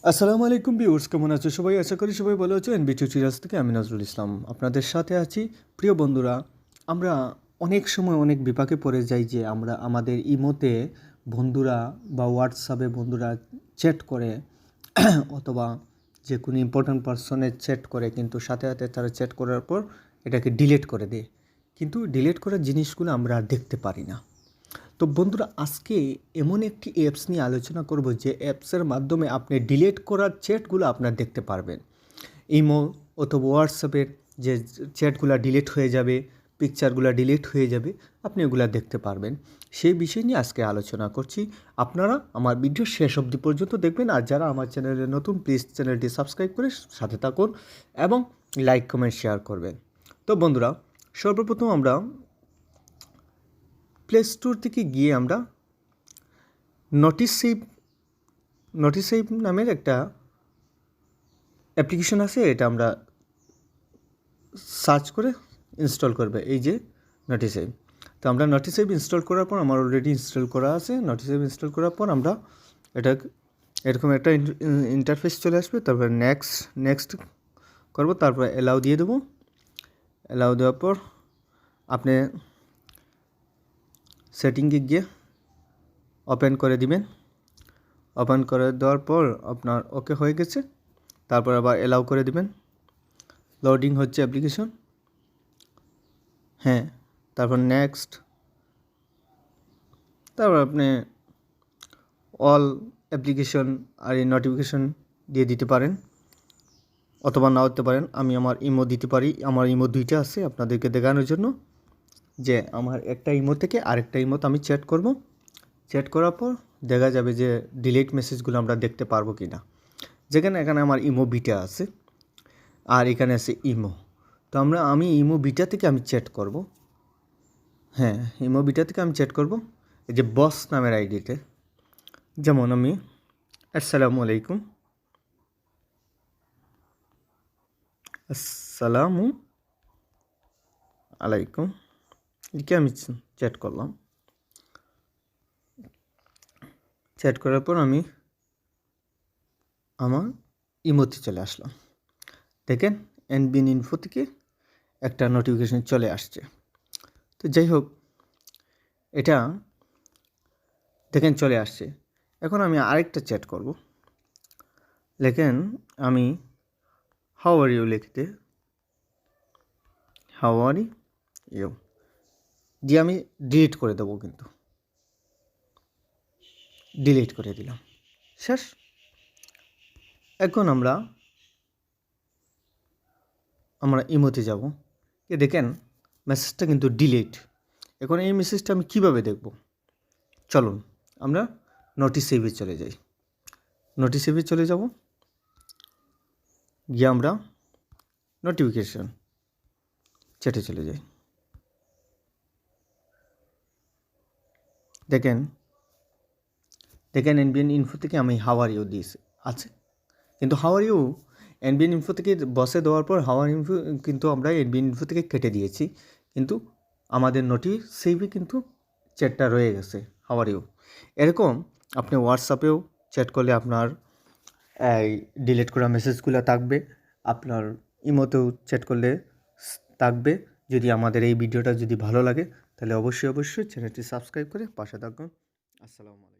আসসালামু আলাইকুম ভিউয়ার্স, কেমন আছো সবাই? আশা করি সবাই ভালো আছো। এনবি টিউটোরিয়ালস থেকে আমি নজরুল ইসলাম আপনাদের সাথে আছি। প্রিয় বন্ধুরা, আমরা অনেক সময় অনেক বিপাকে পড়ে যাই যে আমরা আমাদের ইমোতে বন্ধুরা বা হোয়াটসঅ্যাপে বন্ধুরা চ্যাট করে অথবা যে কোনো ইম্পর্ট্যান্ট পার্সনের চ্যাট করে, কিন্তু সাথে সাথে তারা চ্যাট করার পর এটাকে ডিলিট করে দেয়। কিন্তু ডিলিট করার জিনিসগুলো আমরা আর দেখতে পারি না। তো বন্ধুরা, আজকে এমন একটি অ্যাপস নিয়ে আলোচনা করব যে অ্যাপসের মাধ্যমে আপনি ডিলিট করার চ্যাটগুলো আপনার দেখতে পারবেন। ইমো অথবা হোয়াটসঅ্যাপের যে চ্যাটগুলো ডিলিট হয়ে যাবে, পিকচারগুলো ডিলিট হয়ে যাবে, আপনি ওগুলো দেখতে পারবেন। সেই বিষয় নিয়ে আজকে আলোচনা করছি। আপনারা আমার ভিডিও শেষ অবধি পর্যন্ত দেখবেন, আর যারা আমার চ্যানেলে নতুন প্লিজ চ্যানেলটি সাবস্ক্রাইব করে সাথে থাকুন এবং লাইক কমেন্ট শেয়ার করবেন। তো বন্ধুরা, সর্বপ্রথম আমরা প্লে স্টোর থেকে গিয়ে আমরা নোটিসেভ নামের একটা অ্যাপ্লিকেশন আছে, এটা আমরা সার্চ করে ইনস্টল করবে। এই যে নোটিসেভ, তো আমরা নোটিসেভ ইনস্টল করার পর, আমার অলরেডি ইনস্টল করা আছে। নোটিসেভ ইনস্টল করার পর আমরা এটা এরকম একটা ইন্টারফেস চলে আসবে। তারপর নেক্সট করবো, তারপর অ্যালাউ দিয়ে দেবো। অ্যালাউ দেওয়ার পর আপনি সেটিংয়ে গিয়ে ওপেন করে দিবেন। ওপেন করে দেওয়ার পর আপনার ওকে হয়ে গেছে। তারপর আবার অ্যালাউ করে দিবেন। লোডিং হচ্ছে অ্যাপ্লিকেশন, হ্যাঁ। তারপর নেক্সট, তারপর আপনি অল অ্যাপ্লিকেশন আর এই নোটিফিকেশন দিয়ে দিতে পারেন অথবা নাও দিতে পারেন। আমি আমার ইমো দিতে পারি। আমার ইমো দুইটা আছে আপনাদেরকে দেখানোর জন্য, যে আমার একটা ইমো থেকে আরেকটা ইমোতে আমি চ্যাট করব। চ্যাট করার পর দেখা যাবে যে ডিলিট মেসেজগুলো আমরা দেখতে পারবো কি না। এখানে আমার ইমো বিটা আছে আর এখানে আছে ইমো। তো আমি ইমো বিটা থেকে আমি চ্যাট করব। হ্যাঁ, ইমো বিটা থেকে আমি চ্যাট করব এই যে বস নামের আইডিতে। যেমন আমি আসসালামু আলাইকুম, আসসালামু আলাইকুম, এদিকে আমি চ্যাট করলাম। চ্যাট করার পর আমি আমার ইমোতে চলে আসলাম। দেখেন, এনবিএন ইনফো থেকে একটা নোটিফিকেশন চলে আসছে। তো যাই হোক, এটা দেখেন চলে আসছে। এখন আমি আরেকটা চ্যাট করব। লেখেন আমি হাউ আর ইউ লিখতে, হাউ আর ইউ দিয়ে আমি ডিলিট করে দেবো, কিন্তু ডিলিট করে দিলাম, শেষ। এখন আমরা ইমোতে যাব। দেখেন মেসেজটা কিন্তু ডিলিট। এখন এই মেসেজটা আমি কিভাবে দেখব? চলুন আমরা নোটিসেভে চলে যাই। নোটিসেভে চলে যাব, গিয়ে আমরা নোটিফিকেশন চ্যাটে চলে যাই। দেখেন এনবিএন ইনফো থেকে আমি হাউ আর ইউ দিয়েছি আছে, কিন্তু how are you NBN info থেকে বসে দেওয়ার পর হাউ আর ইনফো কিন্তু আমরা এনবিএন ইনফো থেকে কেটে দিয়েছি, কিন্তু আমাদের নোটিসেভে কিন্তু চ্যাটটা রয়ে গেছে হাউ আর ইউ। এরকম আপনি হোয়াটসঅ্যাপেও চ্যাট করলে আপনার এই ডিলিট করা মেসেজগুলো থাকবে, আপনার ইমোতেও চ্যাট করলে থাকবে। যদি আমাদের এই ভিডিওটা যদি ভালো লাগে তাহলে অবশ্যই চ্যানেলটি সাবস্ক্রাইব করে পাশে থাকুন। আসসালামু আলাইকুম।